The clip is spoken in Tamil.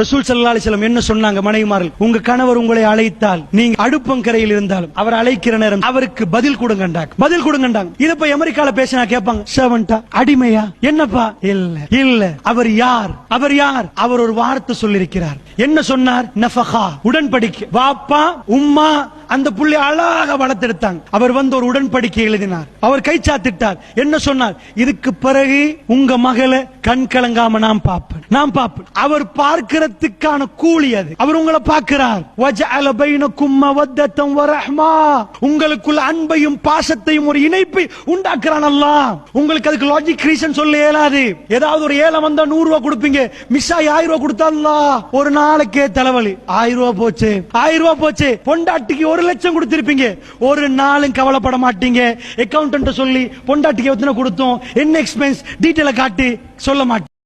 ரசூல் ஸல்லல்லாஹு அலைஹி வஸல்லம் என்ன சொன்னாங்க? மனைவிமார்கள், உங்க கணவர் உங்களை அழைத்தால் நீங்க அடுப்பங்கரையில் இருந்தாலும் அவர் அழைக்கிற நேரம் அவருக்கு பதில் கொடுங்கண்டாங்க. பதில் கொடுங்கண்டாங்க. இத போய் அமெரிக்கால பேசினா கேட்பாங்க, சர்வன்ட்டா, அடிமையா, என்னப்பா? இல்ல அவர் யார்? அவர் யார்? அவர் ஒரு வார்த்தை சொல்லியிருக்கிறார். என்ன சொன்னார்? நஃபகா, உடன்படிக்கை. வாப்பா உம்மா அந்த புள்ளி அழகாக வளர்த்தெடுத்தாங்க. அவர் வந்து ஒரு உடன்படிக்கை எழுதினார். அவர் கை சாத்திட்டார். என்ன சொன்னார்? இதுக்கு பிறகு உங்க மகளை கண் கலங்காம நான் பார்ப்பேன். அவர் பார்க்கிறதுக்கான கூலி அது. அவர் உங்களை பார்க்கிறார். வஜஅல பைனக்கும் மவத்தன் வரஹ்மா, உங்களுக்குள்ள அன்பையும் பாசத்தையும் ஒரு இணைப்பை உண்டாக்குறான் அல்லாஹ். உங்களுக்கு அதுக்கு லாஜிக் ரீசன் சொல்ல இயலாது. ஏதாவது ஒரு ஏலம் வந்தா 100 ரூபாய் கொடுப்பீங்க, மிஸ் ஆகி 1000 ரூபாய் கொடுத்தா அல்லாஹ் ஒரு நாளைக்கே தலைவலி. 1000 ரூபாய் போச்சு. பொண்டாட்டிக்கு 1 லட்சம் கொடுத்திருப்பீங்க, ஒரு நாளும் கவலைப்பட மாட்டீங்க. அக்கவுண்டன்ட் சொல்லி பொண்டாட்டிக்கு எத்தனை கொடுத்தோம், என்ன எக்ஸ்பென்ஸ் டீடைல காட்டி சொல்ல மாட்டீங்க.